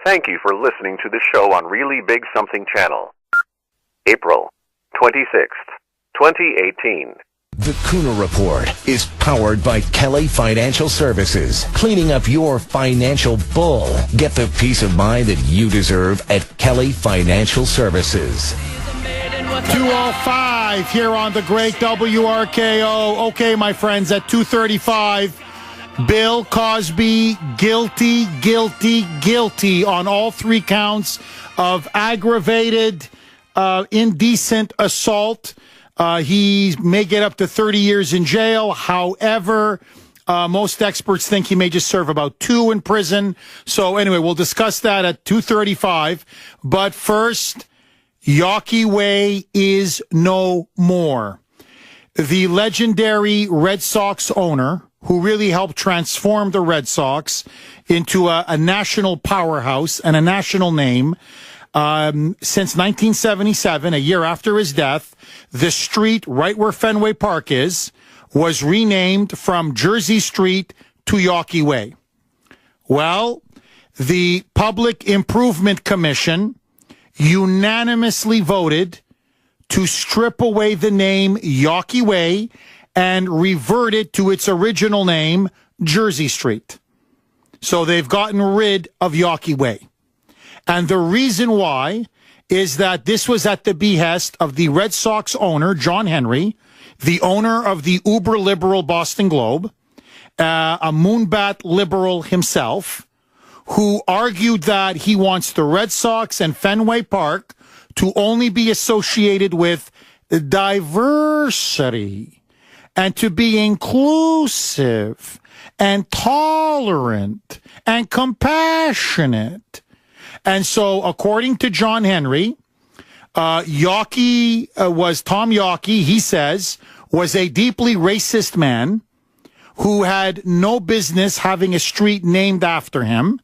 Thank you for listening to the show on Really Big Something Channel. April 26th, 2018. The Kuhner Report is powered by Kelly Financial Services. Cleaning up your financial bull. Get the peace of mind that you deserve at Kelly Financial Services. 2:05 here on the great WRKO. Okay, my friends, at 2:35, Bill Cosby guilty on all three counts of aggravated indecent assault. He may get up to 30 years in jail. However, most experts think he may just serve about 2 in prison. So anyway, we'll discuss that at 2:35. But first, Yawkey Way is no more. The legendary Red Sox owner, who really helped transform the Red Sox into a national powerhouse and a national name, since 1977, a year after his death, the street right where Fenway Park is was renamed from Jersey Street to Yawkey Way. Well, the Public Improvement Commission unanimously voted to strip away the name Yawkey Way and revert it to its original name, Jersey Street. So they've gotten rid of Yawkey Way. And the reason why is that this was at the behest of the Red Sox owner, John Henry, the owner of the uber-liberal Boston Globe, a moonbat liberal himself, who argued that he wants the Red Sox and Fenway Park to only be associated with diversity and to be inclusive and tolerant and compassionate. And so, according to John Henry, Yawkey was Tom Yawkey, he says, was a deeply racist man who had no business having a street named after him.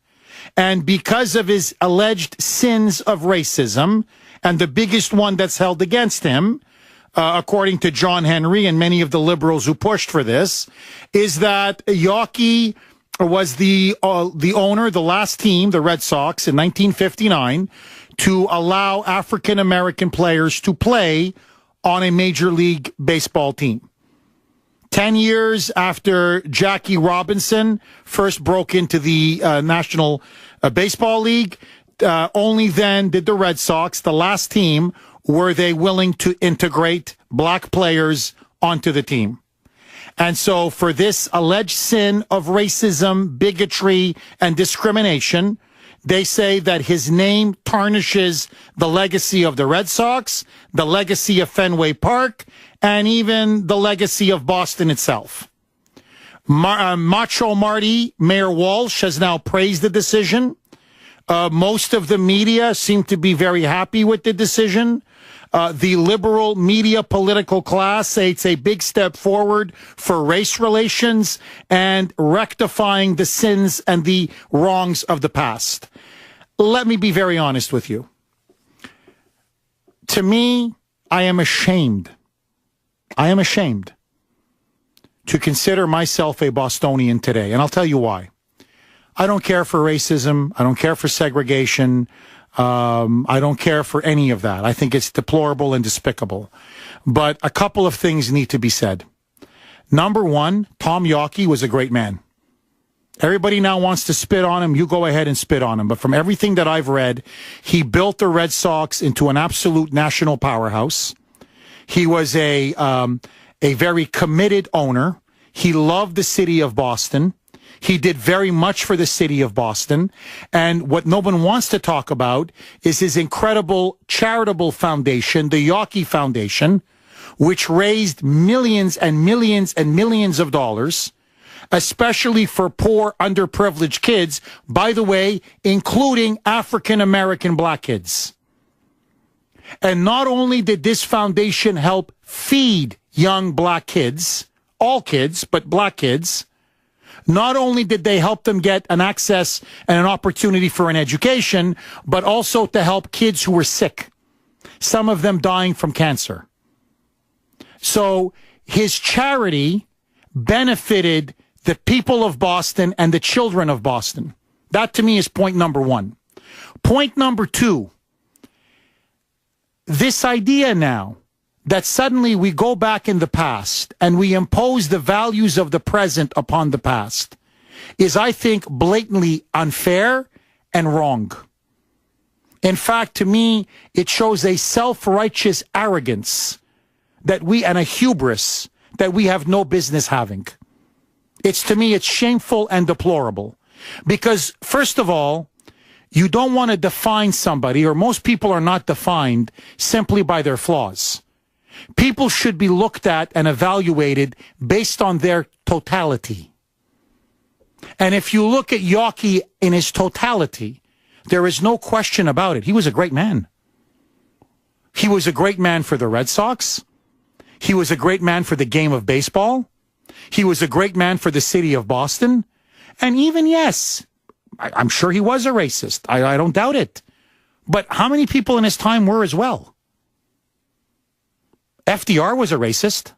And because of his alleged sins of racism, and the biggest one that's held against him, according to John Henry and many of the liberals who pushed for this, is that Yawkey was the owner, the last team, the Red Sox, in 1959, to allow African-American players to play on a Major League Baseball team. 10 years after Jackie Robinson first broke into the National Baseball League, only then did the Red Sox, the last team, were they willing to integrate black players onto the team. And so for this alleged sin of racism, bigotry, and discrimination, they say that his name tarnishes the legacy of the Red Sox, the legacy of Fenway Park, and even the legacy of Boston itself. Macho Marty, Mayor Walsh, has now praised the decision. Most of the media seem to be very happy with the decision. The liberal media political class say it's a big step forward for race relations and rectifying the sins and the wrongs of the past. Let me be very honest with you. To me, I am ashamed. I am ashamed to consider myself a Bostonian today, and I'll tell you why. I don't care for racism. I don't care for segregation. I don't care for any of that. I think it's deplorable and despicable. But a couple of things need to be said. Number one, Tom Yawkey was a great man. Everybody now wants to spit on him. You go ahead and spit on him. But from everything that I've read, he built the Red Sox into an absolute national powerhouse. He was a very committed owner. He loved the city of Boston. He did very much for the city of Boston. And what no one wants to talk about is his incredible charitable foundation, the Yawkey Foundation, which raised millions and millions and millions of dollars, especially for poor, underprivileged kids, by the way, including African-American black kids. And not only did this foundation help feed young black kids, all kids, but black kids, not only did they help them get an access and an opportunity for an education, but also to help kids who were sick, some of them dying from cancer. So his charity benefited the people of Boston and the children of Boston. That to me is point number one. Point number two, this idea now that suddenly we go back in the past and we impose the values of the present upon the past is, I think, blatantly unfair and wrong. In fact, to me, it shows a self-righteous arrogance that we, and a hubris that we have no business having. To me, it's shameful and deplorable. Because, first of all, you don't want to define somebody, or most people are not defined simply by their flaws. People should be looked at and evaluated based on their totality. And if you look at Yawkey in his totality, there is no question about it. He was a great man. He was a great man for the Red Sox. He was a great man for the game of baseball. He was a great man for the city of Boston. And even, yes, I'm sure he was a racist. I don't doubt it. But how many people in his time were as well? FDR was a racist.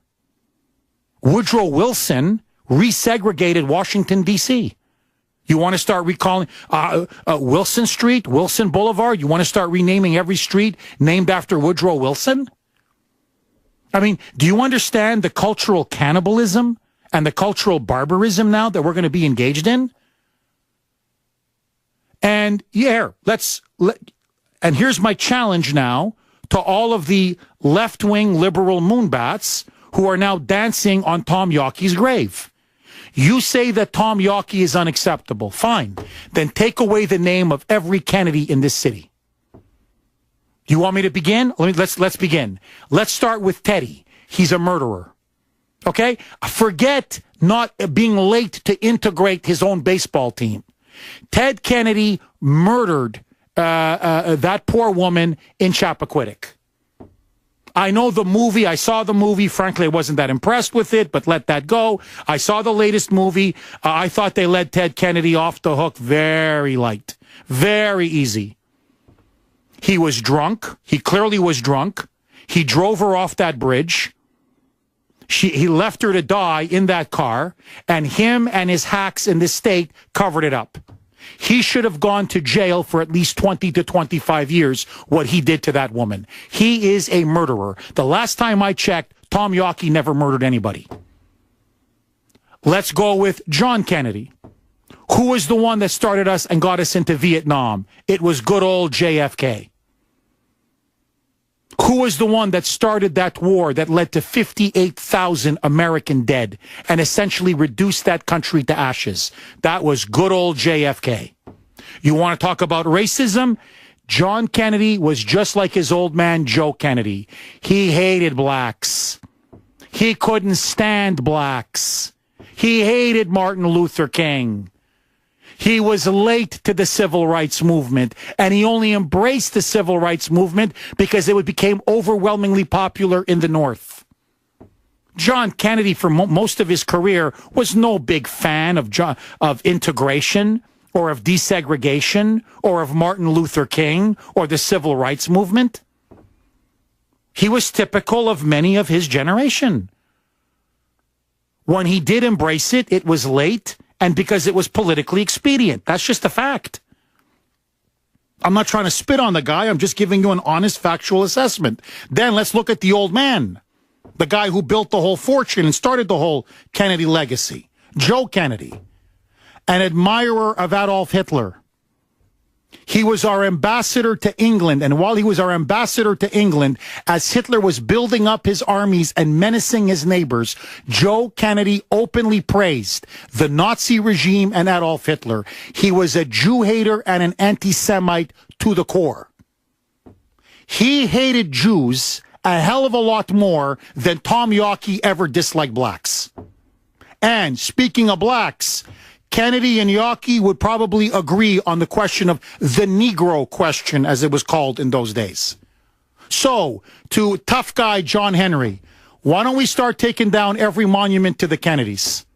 Woodrow Wilson resegregated Washington, D.C. You want to start recalling Wilson Street, Wilson Boulevard? You want to start renaming every street named after Woodrow Wilson? I mean, do you understand the cultural cannibalism and the cultural barbarism now that we're going to be engaged in? And and here's my challenge now to all of the left-wing liberal moonbats who are now dancing on Tom Yawkey's grave. You say that Tom Yawkey is unacceptable. Fine. Then take away the name of every Kennedy in this city. You want me to begin? Let's begin. Let's start with Teddy. He's a murderer. Okay? Forget not being late to integrate his own baseball team. Ted Kennedy murdered that poor woman in Chappaquiddick. I know the movie. I saw the movie. Frankly, I wasn't that impressed with it, but let that go. I saw the latest movie. I thought they let Ted Kennedy off the hook very light, very easy. He was drunk. He clearly was drunk. He drove her off that bridge. He left her to die in that car, and him and his hacks in this state covered it up. He should have gone to jail for at least 20 to 25 years, what he did to that woman. He is a murderer. The last time I checked, Tom Yawkey never murdered anybody. Let's go with John Kennedy. Who was the one that started us and got us into Vietnam? It was good old JFK. Who was the one that started that war that led to 58,000 American dead and essentially reduced that country to ashes? That was good old JFK. You want to talk about racism? John Kennedy was just like his old man, Joe Kennedy. He hated blacks. He couldn't stand blacks. He hated Martin Luther King. He was late to the civil rights movement, and he only embraced the civil rights movement because it became overwhelmingly popular in the North. John Kennedy, for most of his career, was no big fan of integration or of desegregation or of Martin Luther King or the civil rights movement. He was typical of many of his generation. When he did embrace it, it was late. And because it was politically expedient. That's just a fact. I'm not trying to spit on the guy. I'm just giving you an honest, factual assessment. Then let's look at the old man, the guy who built the whole fortune and started the whole Kennedy legacy, Joe Kennedy, an admirer of Adolf Hitler. He was our ambassador to England, and while he was our ambassador to England, as Hitler was building up his armies and menacing his neighbors, Joe Kennedy openly praised the Nazi regime and Adolf Hitler. He was a Jew hater and an anti-Semite to the core. He hated Jews a hell of a lot more than Tom Yawkey ever disliked blacks. And speaking of blacks, Kennedy and Yawkey would probably agree on the question of the Negro question, as it was called in those days. So, to tough guy John Henry, why don't we start taking down every monument to the Kennedys?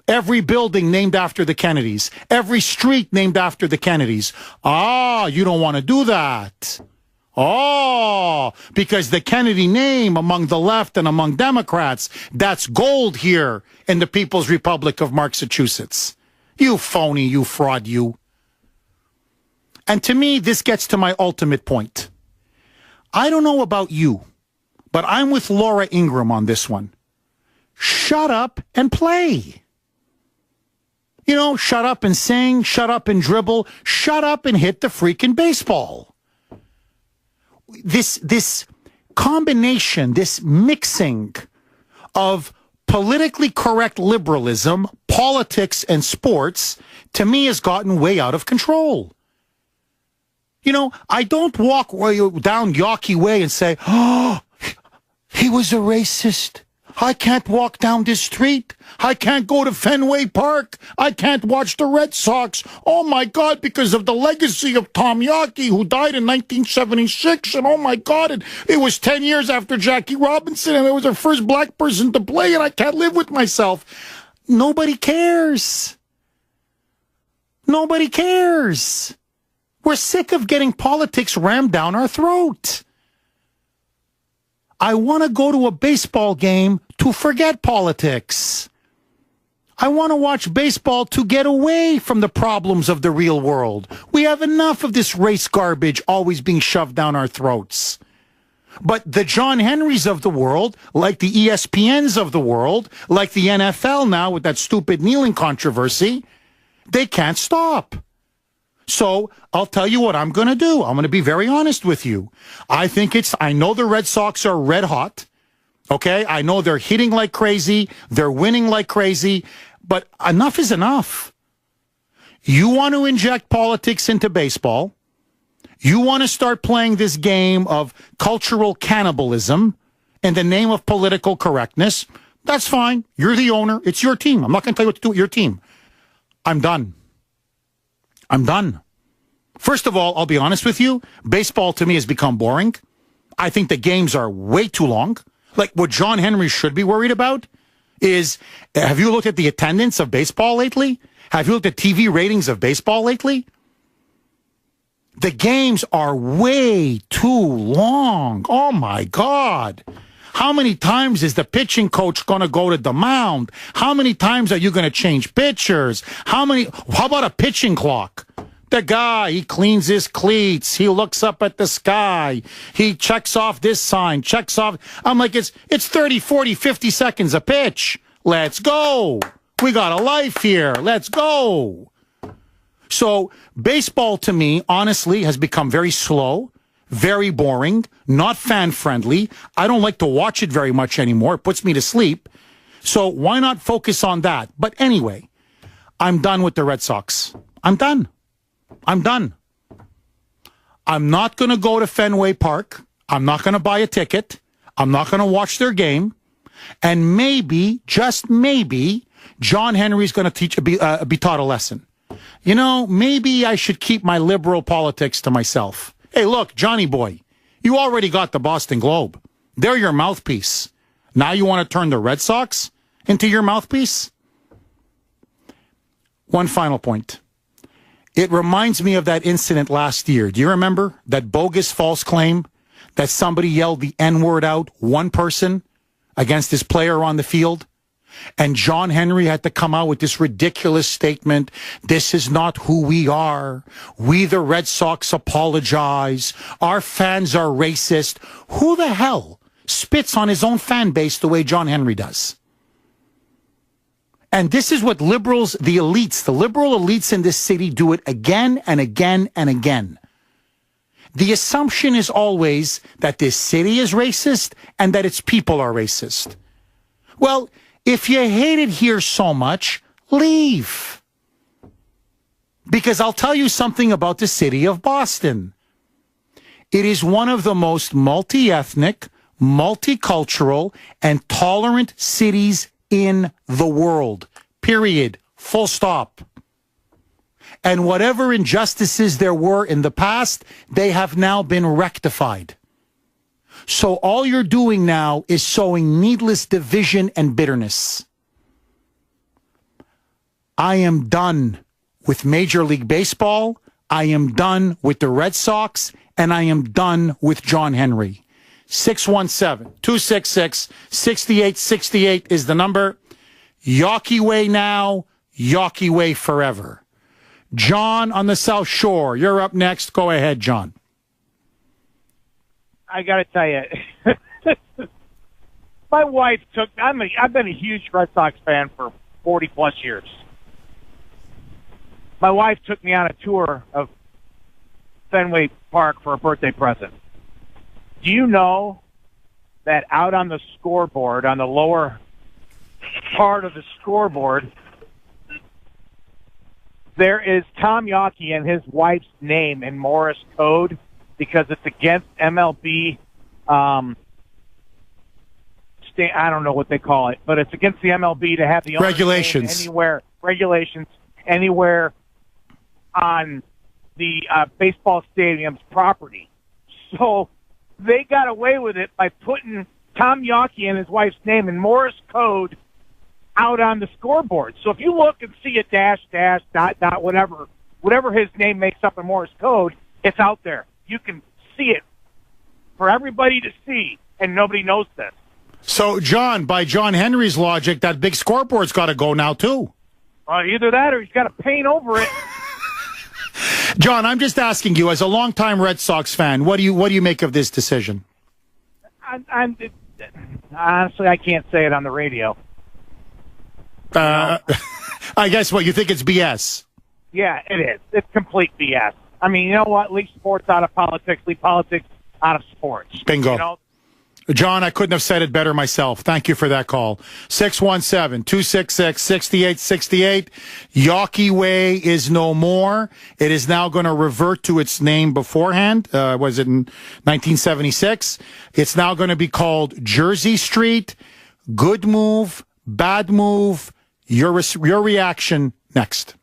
Every building named after the Kennedys. Every street named after the Kennedys. Ah, you don't want to do that. Oh, because the Kennedy name among the left and among Democrats, that's gold here in the People's Republic of Massachusetts. You phony, you fraud, you. And to me, this gets to my ultimate point. I don't know about you, but I'm with Laura Ingraham on this one. Shut up and play. You know, shut up and sing, shut up and dribble, shut up and hit the freaking baseball. This combination, this mixing of politically correct liberalism, politics, and sports, to me has gotten way out of control. You know, I don't walk down Yawkey Way and say, oh, he was a racist. I can't walk down this street. I can't go to Fenway Park. I can't watch the Red Sox. Oh, my God, because of the legacy of Tom Yawkey, who died in 1976. And, oh, my God, it was 10 years after Jackie Robinson, and it was the first black person to play, and I can't live with myself. Nobody cares. Nobody cares. We're sick of getting politics rammed down our throat. I want to go to a baseball game to forget politics. I want to watch baseball to get away from the problems of the real world. We have enough of this race garbage always being shoved down our throats. But the John Henrys of the world, like the ESPNs of the world, like the NFL now with that stupid kneeling controversy, they can't stop. So I'll tell you what I'm going to do. I'm going to be very honest with you. I know the Red Sox are red hot. Okay. I know they're hitting like crazy. They're winning like crazy, but enough is enough. You want to inject politics into baseball. You want to start playing this game of cultural cannibalism in the name of political correctness. That's fine. You're the owner. It's your team. I'm not going to tell you what to do with your team. I'm done. I'm done. First of all, I'll be honest with you. Baseball to me has become boring. I think the games are way too long. Like what John Henry should be worried about is, have you looked at the attendance of baseball lately? Have you looked at TV ratings of baseball lately? The games are way too long. Oh my God. How many times is the pitching coach going to go to the mound? How many times are you going to change pitchers? How about a pitching clock? The guy, he cleans his cleats. He looks up at the sky. He checks off this sign, checks off. I'm like, it's 30, 40, 50 seconds a pitch. Let's go. We got a life here. Let's go. So baseball to me, honestly, has become very slow. Very boring, not fan-friendly. I don't like to watch it very much anymore. It puts me to sleep. So why not focus on that? But anyway, I'm done with the Red Sox. I'm done. I'm done. I'm not going to go to Fenway Park. I'm not going to buy a ticket. I'm not going to watch their game. And maybe, just maybe, John Henry's going to be taught a lesson. You know, maybe I should keep my liberal politics to myself. Hey, look, Johnny boy, you already got the Boston Globe. They're your mouthpiece. Now you want to turn the Red Sox into your mouthpiece? One final point. It reminds me of that incident last year. Do you remember that bogus false claim that somebody yelled the N-word out, one person, against his player on the field? And John Henry had to come out with this ridiculous statement. This is not who we are. We, the Red Sox, apologize. Our fans are racist. Who the hell spits on his own fan base the way John Henry does? And this is what liberals, the elites, the liberal elites in this city do it again and again and again. The assumption is always that this city is racist and that its people are racist. Well, if you hate it here so much, leave. Because I'll tell you something about the city of Boston. It is one of the most multi-ethnic, multicultural, and tolerant cities in the world. Period. Full stop. And whatever injustices there were in the past, they have now been rectified. So all you're doing now is sowing needless division and bitterness. I am done with Major League Baseball. I am done with the Red Sox. And I am done with John Henry. 617-266-6868 is the number. Yawkey way now, Yawkey way forever. John on the South Shore, you're up next. Go ahead, John. I got to tell you, my wife I've been a huge Red Sox fan for 40 plus years. My wife took me on a tour of Fenway Park for a birthday present. Do you know that out on the scoreboard, on the lower part of the scoreboard, there is Tom Yawkey and his wife's name in Morse code because it's against MLB, I don't know what they call it, but it's against the MLB to have the regulations anywhere on the baseball stadium's property. So they got away with it by putting Tom Yawkey and his wife's name in Morse code out on the scoreboard. So if you look and see a dash, dot, whatever his name makes up in Morse code, it's out there. You can see it for everybody to see, and nobody knows this. So, John, by John Henry's logic, that big scoreboard's got to go now, too. Either that or he's got to paint over it. John, I'm just asking you, as a longtime Red Sox fan, what do you make of this decision? Honestly, I can't say it on the radio. I guess what, you think it's BS? Yeah, it is. It's complete BS. I mean, you know what? Leave sports out of politics. Leave politics out of sports. Bingo. You know? John, I couldn't have said it better myself. Thank you for that call. 617-266-6868. Yawkey Way is no more. It is now going to revert to its name beforehand. Was it in 1976? It's now going to be called Jersey Street. Good move, bad move. Your reaction next.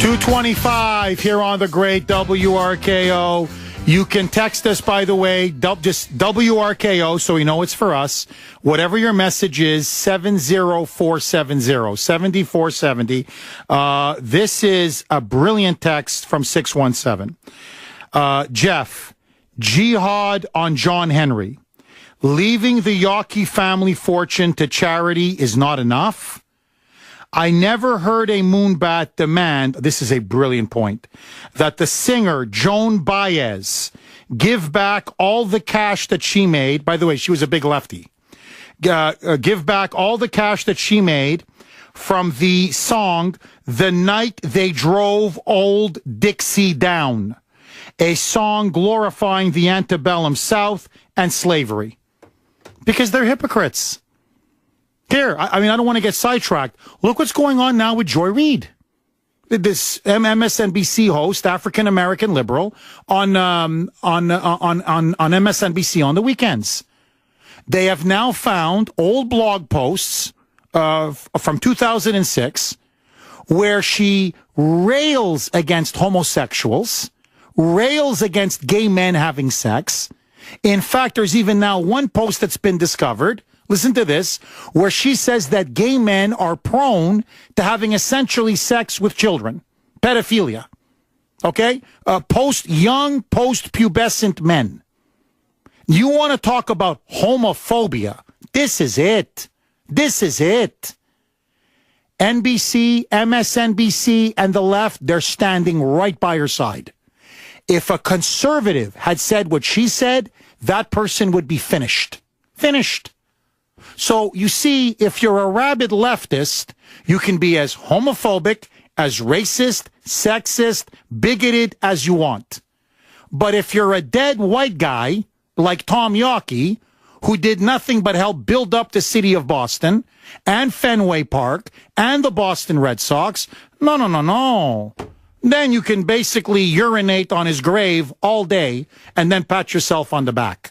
225 here on the great WRKO. You can text us, by the way, just WRKO, so we know it's for us. Whatever your message is, 70470, 7470. This is a brilliant text from 617. Jeff, jihad on John Henry. Leaving the Yawkey family fortune to charity is not enough. I never heard a Moonbat demand, this is a brilliant point, that the singer Joan Baez give back all the cash that she made. By the way, she was a big lefty. Give back all the cash that she made from the song The Night They Drove Old Dixie Down, a song glorifying the antebellum South and slavery. Because they're hypocrites. Here, I mean, I don't want to get sidetracked. Look what's going on now with Joy Reid, this MSNBC host, African American liberal, on MSNBC on the weekends. They have now found old blog posts from 2006 where she rails against homosexuals, rails against gay men having sex. In fact, there's even now one post that's been discovered. Listen to this, where she says that gay men are prone to having essentially sex with children. Pedophilia. Okay? Post-pubescent men. You want to talk about homophobia. This is it. This is it. NBC, MSNBC, and the left, they're standing right by her side. If a conservative had said what she said, that person would be finished. Finished. So, you see, if you're a rabid leftist, you can be as homophobic, as racist, sexist, bigoted as you want. But if you're a dead white guy, like Tom Yawkey, who did nothing but help build up the city of Boston, and Fenway Park, and the Boston Red Sox, no. Then you can basically urinate on his grave all day, and then pat yourself on the back.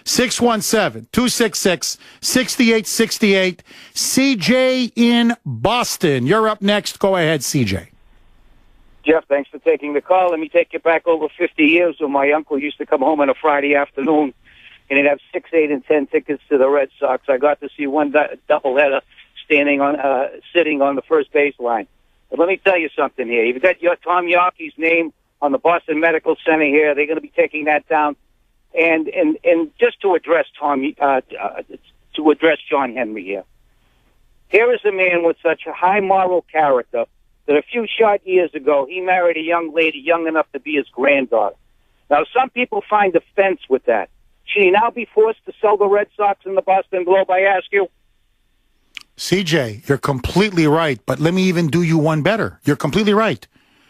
617-266-6868. CJ in Boston. You're up next. Go ahead, CJ. Jeff, thanks for taking the call. Let me take you back over 50 years when my uncle used to come home on a Friday afternoon, and he'd have 6, 8, and 10 tickets to the Red Sox. I got to see one doubleheader sitting on the first baseline. But let me tell you something here. You've got your Tom Yawkey's name on the Boston Medical Center here. They're going to be taking that down. And just to address John Henry here. Here is a man with such a high moral character that a few short years ago, he married a young lady young enough to be his granddaughter. Now, some people find offense with that. Should he now be forced to sell the Red Sox and the Boston Globe, I ask you? CJ, you're completely right, but let me even do you one better. You're completely right.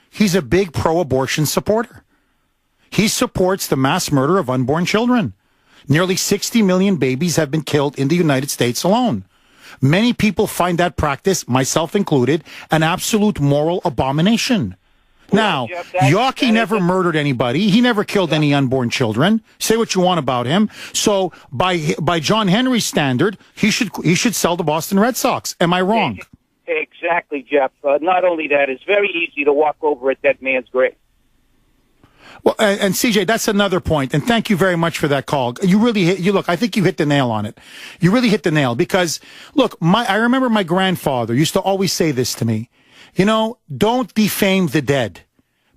He's a big pro-abortion supporter. He supports the mass murder of unborn children. Nearly 60 million babies have been killed in the United States alone. Many people find that practice, myself included, an absolute moral abomination. Now, Jeff, Yawkey never murdered anybody. He never killed any unborn children. Say what you want about him. So, by John Henry's standard, he should sell the Boston Red Sox. Am I wrong? Exactly, Jeff. Not only that, it's very easy to walk over at that man's grave. Well, and CJ, that's another point, and thank you very much for that call. You really look, I think you hit the nail on it. You really hit the nail because, look, I remember my grandfather used to always say this to me. You know, don't defame the dead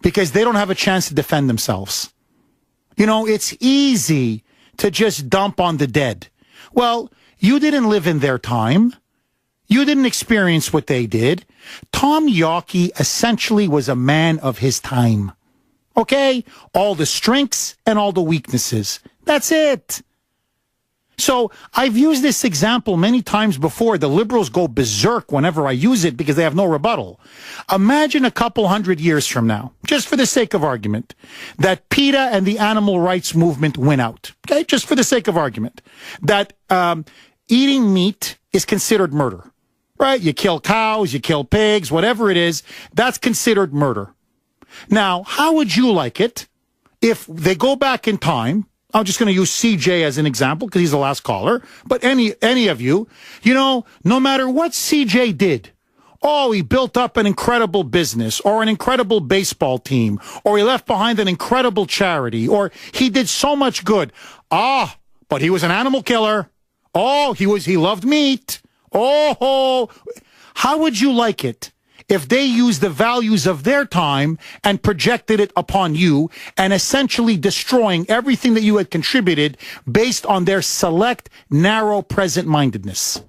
because they don't have a chance to defend themselves. You know, it's easy to just dump on the dead. Well, you didn't live in their time. You didn't experience what they did. Tom Yawkey essentially was a man of his time. Okay? All the strengths and all the weaknesses. That's it. So I've used this example many times before. The liberals go berserk whenever I use it because they have no rebuttal. Imagine a couple hundred years from now, just for the sake of argument, that PETA and the animal rights movement win out. Okay? Just for the sake of argument. That eating meat is considered murder. Right? You kill cows, you kill pigs, whatever it is, that's considered murder. Now, how would you like it if they go back in time? I'm just going to use CJ as an example because he's the last caller. But any of you, you know, no matter what CJ did, oh, he built up an incredible business or an incredible baseball team, or he left behind an incredible charity, or he did so much good. Ah, but he was an animal killer. Oh, he loved meat. Oh, how would you like it if they used the values of their time and projected it upon you and essentially destroying everything that you had contributed based on their select, narrow present-mindedness?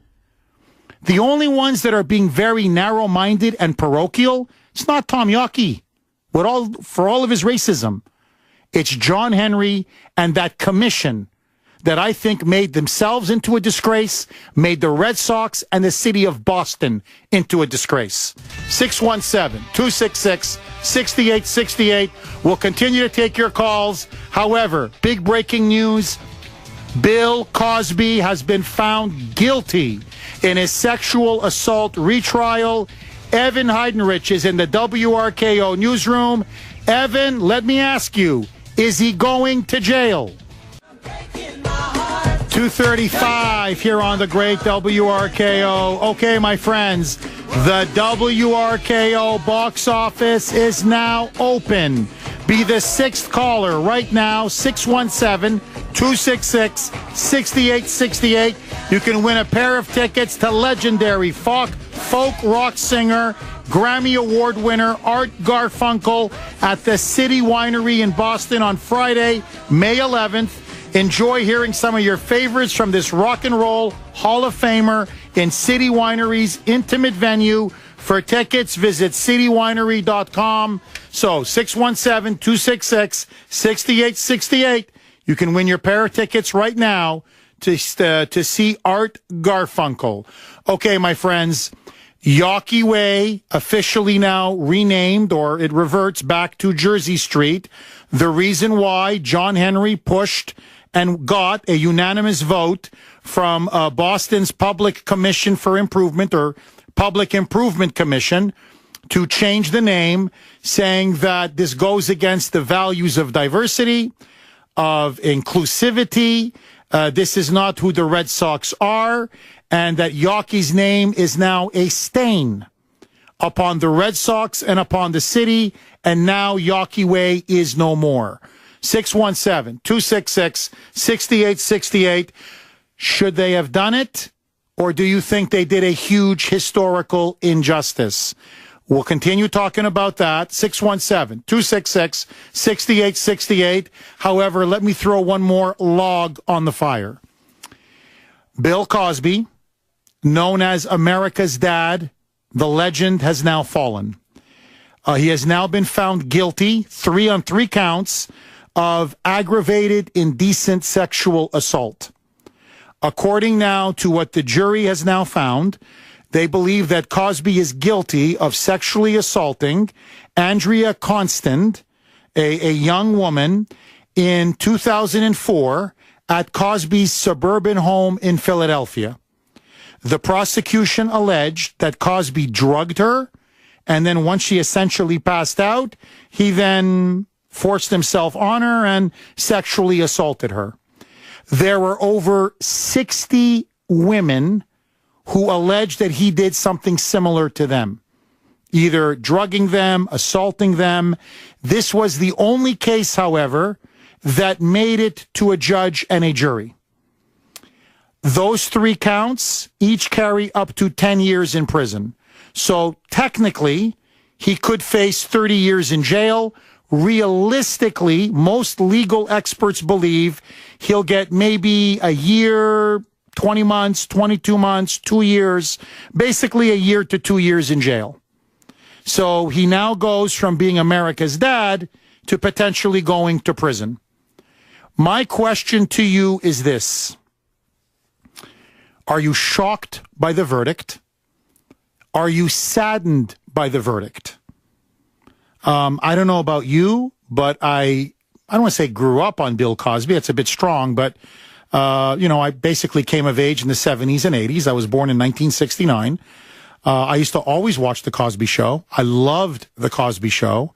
The only ones that are being very narrow-minded and parochial, it's not Tom Yawkey, for all of his racism. It's John Henry and that commission that I think made themselves into a disgrace, made the Red Sox and the city of Boston into a disgrace. 617-266-6868. We'll continue to take your calls. However, big breaking news. Bill Cosby has been found guilty in his sexual assault retrial. Evan Heidenrich is in the WRKO newsroom. Evan, let me ask you, is he going to jail? 2:35 here on the great WRKO. Okay, my friends, the WRKO box office is now open. Be the sixth caller right now, 617-266-6868. You can win a pair of tickets to legendary folk rock singer, Grammy Award winner Art Garfunkel at the City Winery in Boston on Friday, May 11th. Enjoy hearing some of your favorites from this rock and roll Hall of Famer in City Winery's intimate venue. For tickets, visit citywinery.com. So 617-266-6868. You can win your pair of tickets right now to see Art Garfunkel. Okay, my friends, Yawkey Way, officially now renamed, or it reverts back to Jersey Street. The reason why John Henry pushed and got a unanimous vote from Boston's Public Commission for Improvement, or Public Improvement Commission, to change the name, saying that this goes against the values of diversity, of inclusivity. This is not who the Red Sox are, and that Yawkey's name is now a stain upon the Red Sox and upon the city, and now Yawkey Way is no more. 617-266-6868. Should they have done it, or do you think they did a huge historical injustice? We'll continue talking about that. 617-266-6868. However, let me throw one more log on the fire. Bill Cosby, known as America's dad, the legend has now fallen. He has now been found guilty, on three counts of aggravated indecent sexual assault. According now to what the jury has now found, they believe that Cosby is guilty of sexually assaulting Andrea Constant, a young woman, in 2004 at Cosby's suburban home in Philadelphia. The prosecution alleged that Cosby drugged her, and then once she essentially passed out, he then forced himself on her and sexually assaulted her. There were over 60 women who alleged that he did something similar to them, either drugging them, assaulting them. This was the only case, however, that made it to a judge and a jury. Those three counts each carry up to 10 years in prison. So technically, he could face 30 years in jail. Realistically, most legal experts believe he'll get maybe a year, 20 months, 22 months, 2 years, basically a year to 2 years in jail. So he now goes from being America's dad to potentially going to prison. My question to you is this. Are you shocked by the verdict? Are you saddened by the verdict? I don't know about you, but I don't want to say grew up on Bill Cosby. It's a bit strong, but, I basically came of age in the 70s and 80s. I was born in 1969. I used to always watch The Cosby Show. I loved The Cosby Show.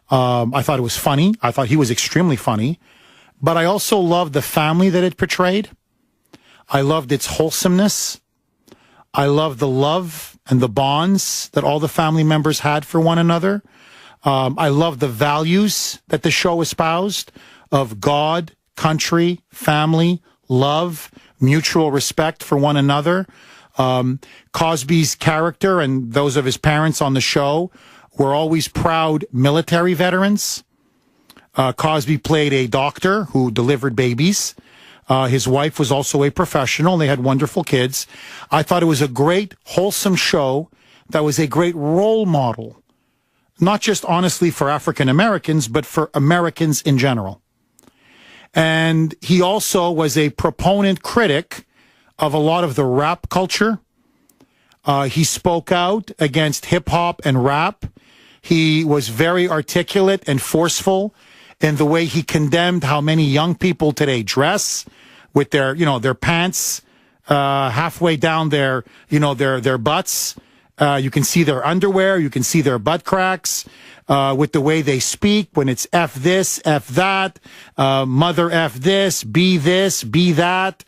I thought it was funny. I thought he was extremely funny. But I also loved the family that it portrayed. I loved its wholesomeness. I loved the love and the bonds that all the family members had for one another. I loved the values that the show espoused of God, country, family, love, mutual respect for one another. Cosby's character and those of his parents on the show were always proud military veterans. Cosby played a doctor who delivered babies. His wife was also a professional. They had wonderful kids. I thought it was a great, wholesome show that was a great role model, not just honestly for African Americans, but for Americans in general. And he also was a proponent critic of a lot of the rap culture. He spoke out against hip hop and rap. He was very articulate and forceful in the way he condemned how many young people today dress with their, their pants halfway down their butts. You can see their underwear. You can see their butt cracks with the way they speak when it's F this, F that, mother F this, be that.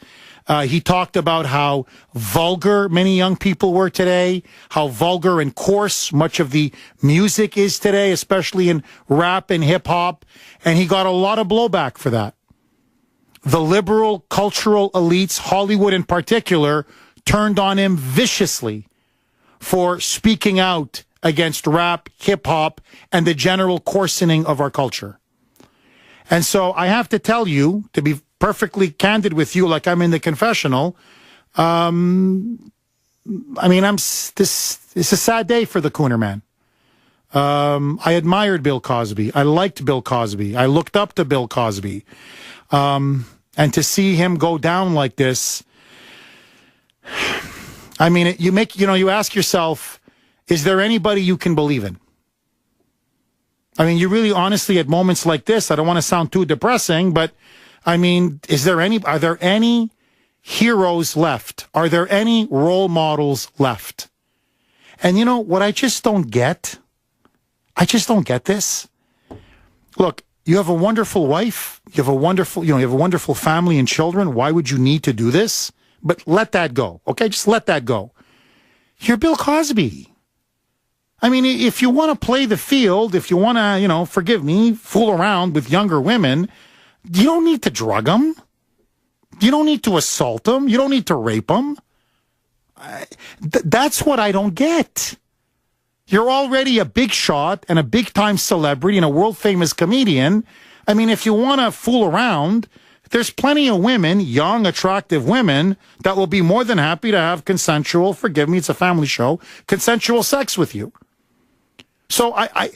He talked about how vulgar many young people were today, how vulgar and coarse much of the music is today, especially in rap and hip hop. And he got a lot of blowback for that. The liberal cultural elites, Hollywood in particular, turned on him viciously for speaking out against rap, hip hop, and the general coarsening of our culture. And so I have to tell you, to be perfectly candid with you, like I'm in the confessional, it's a sad day for the Kuhner man. I admired Bill Cosby. I liked Bill Cosby. I looked up to Bill Cosby. And to see him go down like this, you ask yourself, is there anybody you can believe in? I mean, you really honestly, at moments like this, I don't want to sound too depressing, but I mean, are there any heroes left? Are there any role models left? And you know what I just don't get? I just don't get this. Look, you have a wonderful wife. You have a wonderful family and children. Why would you need to do this? But let that go. Okay. Just let that go. You're Bill Cosby. I mean, if you want to play the field, if you want to, forgive me, fool around with younger women, you don't need to drug them. You don't need to assault them. You don't need to rape them. That's what I don't get. You're already a big shot and a big-time celebrity and a world-famous comedian. I mean, if you want to fool around, there's plenty of women, young, attractive women, that will be more than happy to have consensual, forgive me, it's a family show, consensual sex with you. So I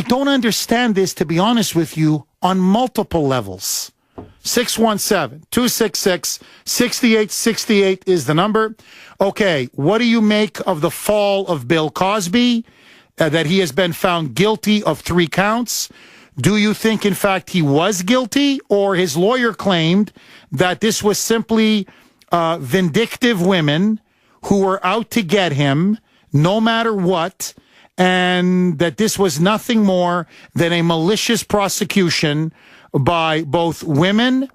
don't understand this, to be honest with you, on multiple levels. 617-266-6868 is the number. Okay, what do you make of the fall of Bill Cosby, that he has been found guilty of 3 counts? Do you think, in fact, he was guilty, or his lawyer claimed that this was simply vindictive women who were out to get him no matter what, and that this was nothing more than a malicious prosecution by both women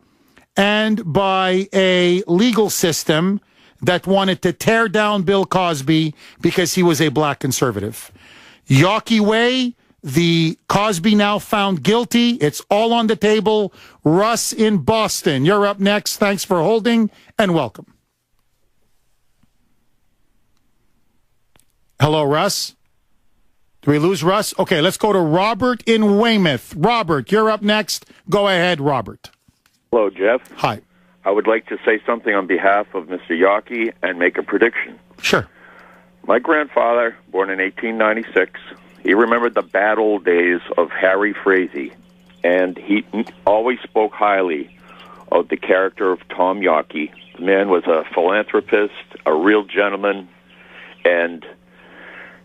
and by a legal system that wanted to tear down Bill Cosby because he was a black conservative? Yawkey Way, the Cosby now found guilty. It's all on the table. Russ in Boston, you're up next. Thanks for holding and welcome. Hello, Russ. Do we lose Russ? Okay, let's go to Robert in Weymouth. Robert, you're up next. Go ahead, Robert. Hello, Jeff. Hi. I would like to say something on behalf of Mr. Yawkey and make a prediction. Sure. My grandfather, born in 1896, he remembered the bad old days of Harry Frazee, and he always spoke highly of the character of Tom Yawkey. The man was a philanthropist, a real gentleman, and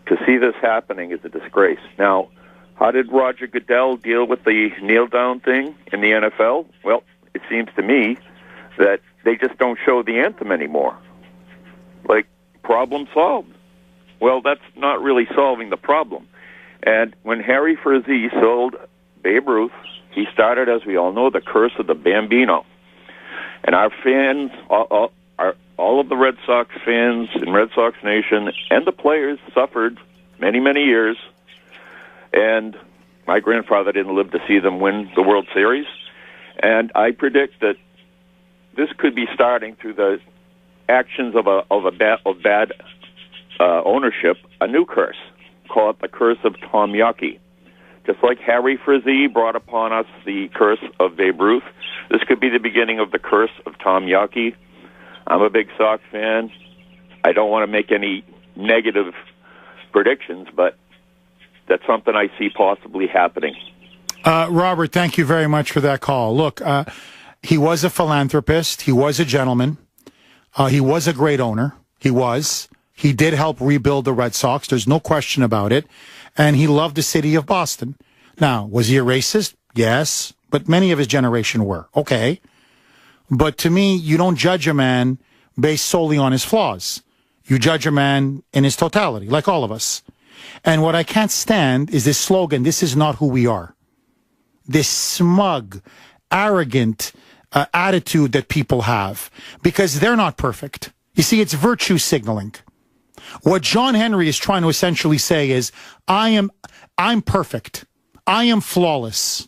to see this happening is a disgrace. Now, how did Roger Goodell deal with the kneel-down thing in the NFL? Well, it seems to me that they just don't show the anthem anymore. Like, problem solved. Well, that's not really solving the problem. And when Harry Frazee sold Babe Ruth, he started, as we all know, the curse of the Bambino. And our fans, all of the Red Sox fans in Red Sox Nation and the players suffered many, many years. And my grandfather didn't live to see them win the World Series. And I predict that this could be starting through the actions of bad ownership, a new curse. Call it the curse of Tom Yawkey. Just like Harry Frazee brought upon us the curse of Babe Ruth, this could be the beginning of the curse of Tom Yawkey. I'm a big Sox fan. I don't want to make any negative predictions, but that's something I see possibly happening. Robert, thank you very much for that call. Look, he was a philanthropist. He was a gentleman. He was a great owner. He was. He did help rebuild the Red Sox. There's no question about it. And he loved the city of Boston. Now, was he a racist? Yes. But many of his generation were. Okay. But to me, you don't judge a man based solely on his flaws. You judge a man in his totality, like all of us. And what I can't stand is this slogan, "This is not who we are." This smug, arrogant attitude that people have, because they're not perfect. You see, it's virtue signaling. What John Henry is trying to essentially say is, I'm perfect. I am flawless.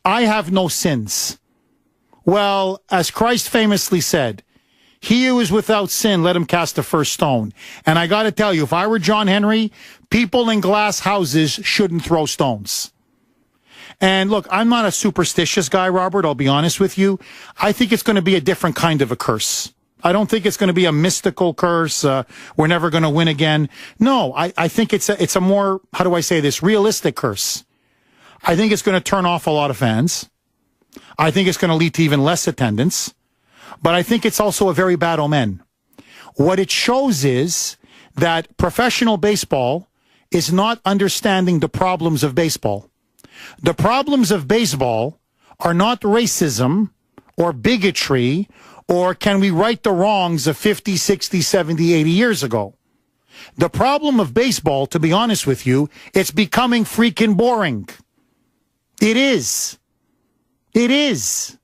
I have no sins. Well, as Christ famously said, he who is without sin, let him cast the first stone. And I got to tell you, if I were John Henry, people in glass houses shouldn't throw stones. And look, I'm not a superstitious guy, Robert, I'll be honest with you. I think it's going to be a different kind of a curse. I don't think it's going to be a mystical curse. We're never going to win again. No, I think it's a more, how do I say this, realistic curse. I think it's going to turn off a lot of fans. I think it's going to lead to even less attendance. But I think it's also a very bad omen. What it shows is that professional baseball is not understanding the problems of baseball. The problems of baseball are not racism or bigotry or can we right the wrongs of 50, 60, 70, 80 years ago. The problem of baseball, to be honest with you, it's becoming freaking boring. It is. It is.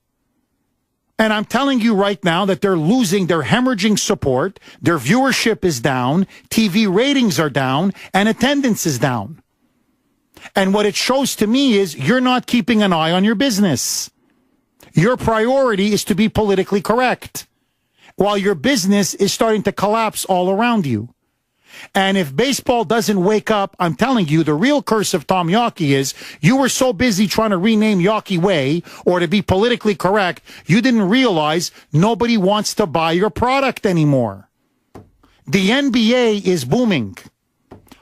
And I'm telling you right now that they're hemorrhaging support, their viewership is down, TV ratings are down, and attendance is down. And what it shows to me is you're not keeping an eye on your business. Your priority is to be politically correct, while your business is starting to collapse all around you. And if baseball doesn't wake up, I'm telling you, the real curse of Tom Yawkey is you were so busy trying to rename Yawkey Way or to be politically correct, you didn't realize nobody wants to buy your product anymore. The NBA is booming.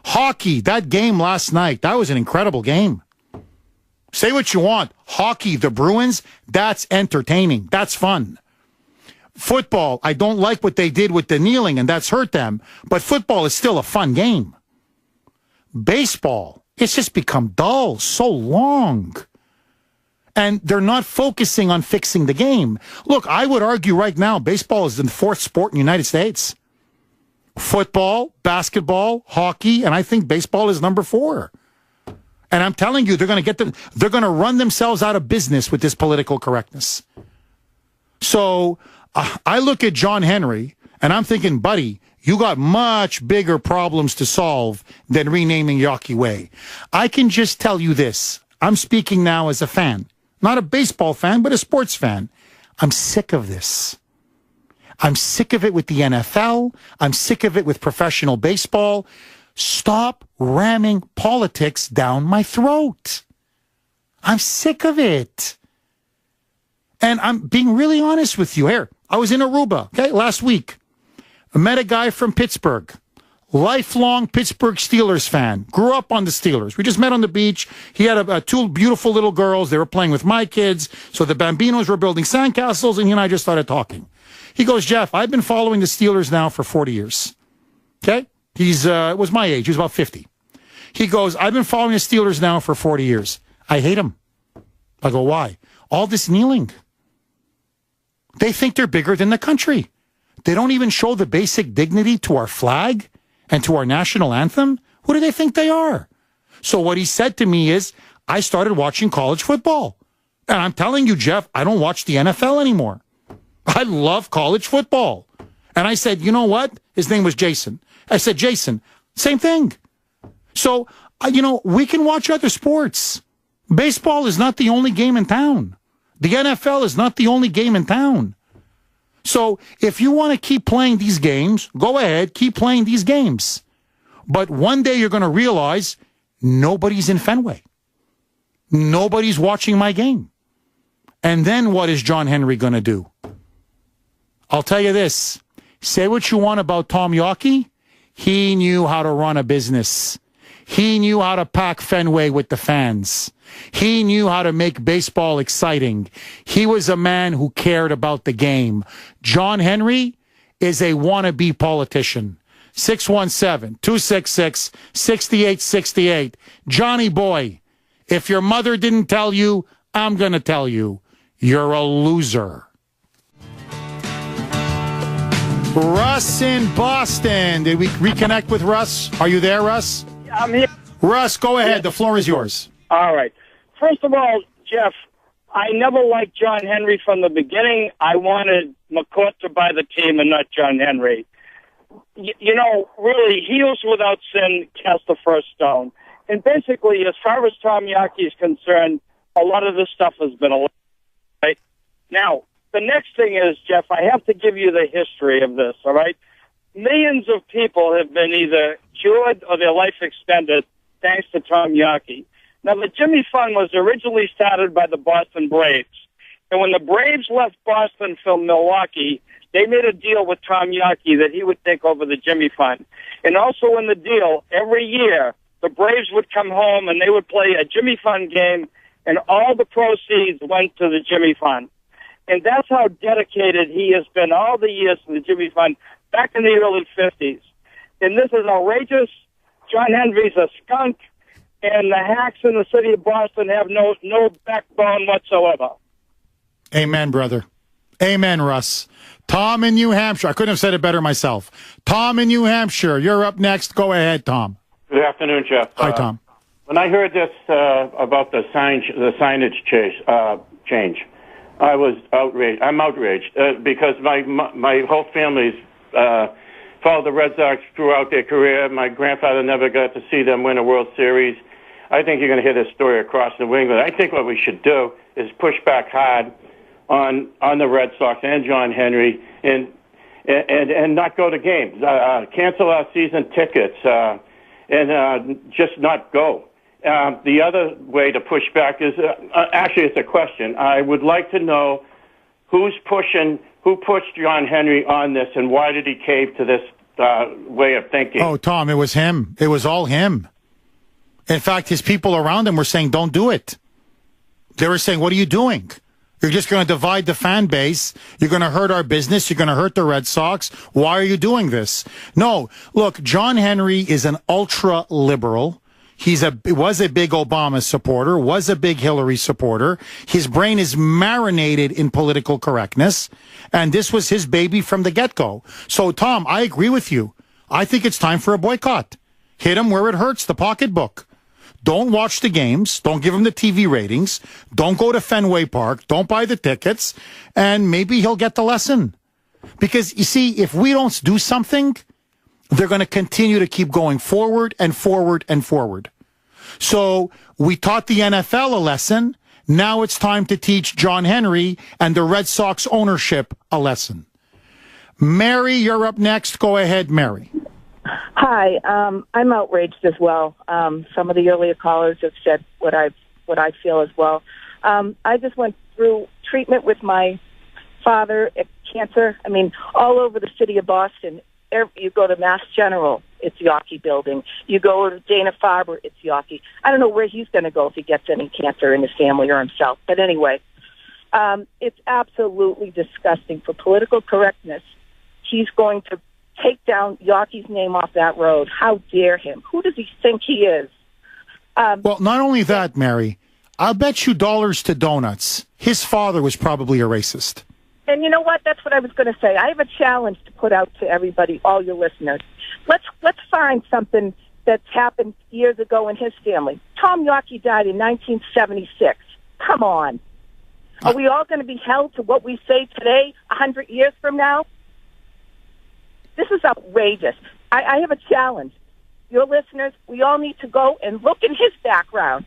Hockey, that game last night, that was an incredible game. Say what you want. Hockey, the Bruins, that's entertaining. That's fun. Football, I don't like what they did with the kneeling, and that's hurt them. But football is still a fun game. Baseball, it's just become dull, so long. And they're not focusing on fixing the game. Look, I would argue right now, baseball is the fourth sport in the United States. Football, basketball, hockey, and I think baseball is number 4. And I'm telling you, they're going to run themselves out of business with this political correctness. So I look at John Henry, and I'm thinking, buddy, you got much bigger problems to solve than renaming Yawkey Way. I can just tell you this. I'm speaking now as a fan. Not a baseball fan, but a sports fan. I'm sick of this. I'm sick of it with the NFL. I'm sick of it with professional baseball. Stop ramming politics down my throat. I'm sick of it. And I'm being really honest with you here. I was in Aruba, okay, last week. I met a guy from Pittsburgh. Lifelong Pittsburgh Steelers fan. Grew up on the Steelers. We just met on the beach. He had 2 beautiful little girls. They were playing with my kids. So the Bambinos were building sandcastles, and he and I just started talking. He goes, Jeff, I've been following the Steelers now for 40 years. Okay? He's was my age. He was about 50. He goes, I've been following the Steelers now for 40 years. I hate them. I go, why? All this kneeling. They think they're bigger than the country. They don't even show the basic dignity to our flag and to our national anthem. Who do they think they are? So what he said to me is, I started watching college football. And I'm telling you, Jeff, I don't watch the NFL anymore. I love college football. And I said, you know what? His name was Jason. I said, Jason, same thing. So, we can watch other sports. Baseball is not the only game in town. The NFL is not the only game in town. So if you want to keep playing these games, go ahead, keep playing these games. But one day you're going to realize nobody's in Fenway. Nobody's watching my game. And then what is John Henry going to do? I'll tell you this. Say what you want about Tom Yawkey. He knew how to run a business. He knew how to pack Fenway with the fans. He knew how to make baseball exciting. He was a man who cared about the game. John Henry is a wannabe politician. 617-266-6868. Johnny boy, if your mother didn't tell you, I'm going to tell you. You're a loser. Russ in Boston. Did we reconnect with Russ? Are you there, Russ? I'm here. Russ, go ahead. The floor is yours. All right. First of all, Jeff, I never liked John Henry from the beginning. I wanted McCourt to buy the team and not John Henry. Really, heels without sin cast the first stone. And basically, as far as Tom Yawkey is concerned, a lot of this stuff has been allowed. Right? Now, the next thing is, Jeff, I have to give you the history of this, all right? Millions of people have been either cured or their life extended thanks to Tom Yawkey. Now, the Jimmy Fund was originally started by the Boston Braves. And when the Braves left Boston for Milwaukee, they made a deal with Tom Yawkey that he would take over the Jimmy Fund. And also in the deal, every year, the Braves would come home and they would play a Jimmy Fund game, and all the proceeds went to the Jimmy Fund. And that's how dedicated he has been all the years to the Jimmy Fund back in the early 50s. And this is outrageous. John Henry's a skunk, and the hacks in the city of Boston have no backbone whatsoever. Amen, brother. Amen, Russ. Tom in New Hampshire. I couldn't have said it better myself. Tom in New Hampshire. You're up next. Go ahead, Tom. Good afternoon, Jeff. Hi, Tom. When I heard this about the signage change, I was outraged. I'm outraged because my whole family's followed the Red Sox throughout their career. My grandfather never got to see them win a World Series. I think you're going to hear this story across New England. I think what we should do is push back hard on the Red Sox and John Henry and not go to games. Cancel our season tickets and just not go. The other way to push back is actually it's a question. I would like to know who pushed John Henry on this, and why did he cave to this way of thinking. Oh, Tom, it was him. It was all him. In fact, his people around him were saying, don't do it. They were saying, what are you doing? You're just going to divide the fan base. You're going to hurt our business. You're going to hurt the Red Sox. Why are you doing this? No, look, John Henry is an ultra-liberal. He was a big Obama supporter, was a big Hillary supporter. His brain is marinated in political correctness, and this was his baby from the get-go. So, Tom, I agree with you. I think it's time for a boycott. Hit him where it hurts, the pocketbook. Don't watch the games. Don't give him the TV ratings. Don't go to Fenway Park. Don't buy the tickets, and maybe he'll get the lesson. Because, you see, if we don't do something, they're going to continue to keep going forward and forward and forward. So we taught the NFL a lesson. Now it's time to teach John Henry and the Red Sox ownership a lesson. Mary, you're up next. Go ahead, Mary. Hi. I'm outraged as well. Some of the earlier callers have said what I feel as well. I just went through treatment with my father at cancer. I mean, all over the city of Boston. You go to Mass General, it's Yawkey Building. You go to Dana-Farber, it's Yawkey. I don't know where he's going to go if he gets any cancer in his family or himself. But anyway, it's absolutely disgusting. For political correctness, he's going to take down Yawkey's name off that road. How dare him? Who does he think he is? Well, not only that, Mary, I'll bet you dollars to donuts. His father was probably a racist. And you know what? That's what I was going to say. I have a challenge to put out to everybody, all your listeners. Let's find something that's happened years ago in his family. Tom Yawkey died in 1976. Come on. Are we all going to be held to what we say today, 100 years from now? This is outrageous. I have a challenge. Your listeners, we all need to go and look in his background.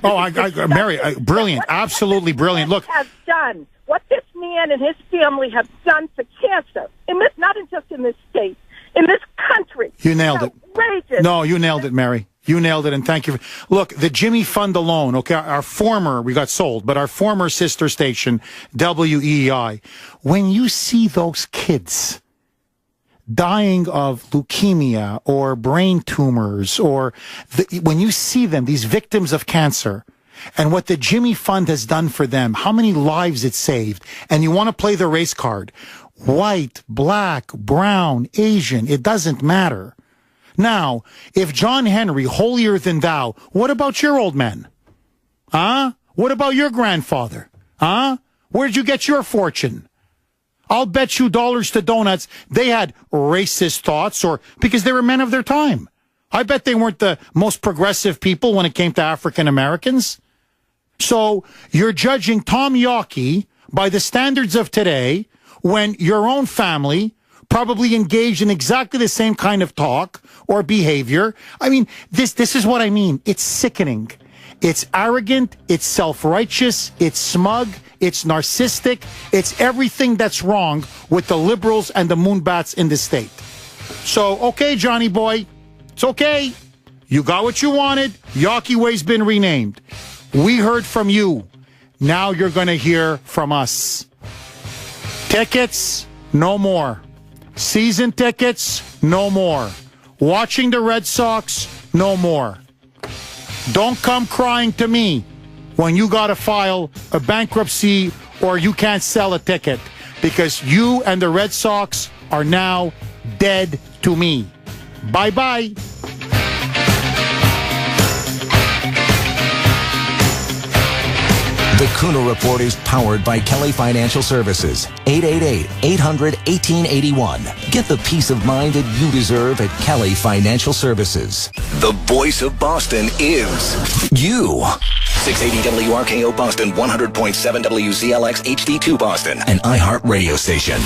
Oh, Mary, brilliant. Absolutely brilliant. Look. Has done. What this man and his family have done for cancer, not just in this state, in this country. You nailed it. Outrageous. No, you nailed it, Mary. You nailed it, and thank you. Look, the Jimmy Fund alone, okay, we got sold, but our former sister station, WEI, when you see those kids dying of leukemia or brain tumors, or when you see them, these victims of cancer, and what the Jimmy Fund has done for them, how many lives it saved, and you want to play the race card, white, black, brown, Asian, it doesn't matter. Now, if John Henry, holier than thou, what about your old men? Huh? What about your grandfather? Huh? Where'd you get your fortune? I'll bet you dollars to donuts they had racist thoughts, or because they were men of their time. I bet they weren't the most progressive people when it came to African Americans. So you're judging Tom Yawkey by the standards of today when your own family probably engaged in exactly the same kind of talk or behavior. I mean, this is what I mean. It's sickening. It's arrogant. It's self-righteous. It's smug. It's narcissistic. It's everything that's wrong with the liberals and the moonbats in this state. So, okay, Johnny boy, it's okay. You got what you wanted. Yawkey Way's been renamed. We heard from you. Now you're going to hear from us. Tickets, no more. Season tickets, no more. Watching the Red Sox, no more. Don't come crying to me when you got to file a bankruptcy or you can't sell a ticket, because you and the Red Sox are now dead to me. Bye-bye. The Kuhner Report is powered by Kelly Financial Services. 888-800-1881. Get the peace of mind that you deserve at Kelly Financial Services. The voice of Boston is you. 680 WRKO Boston, 100.7 WZLX HD2 Boston, an iHeart radio station.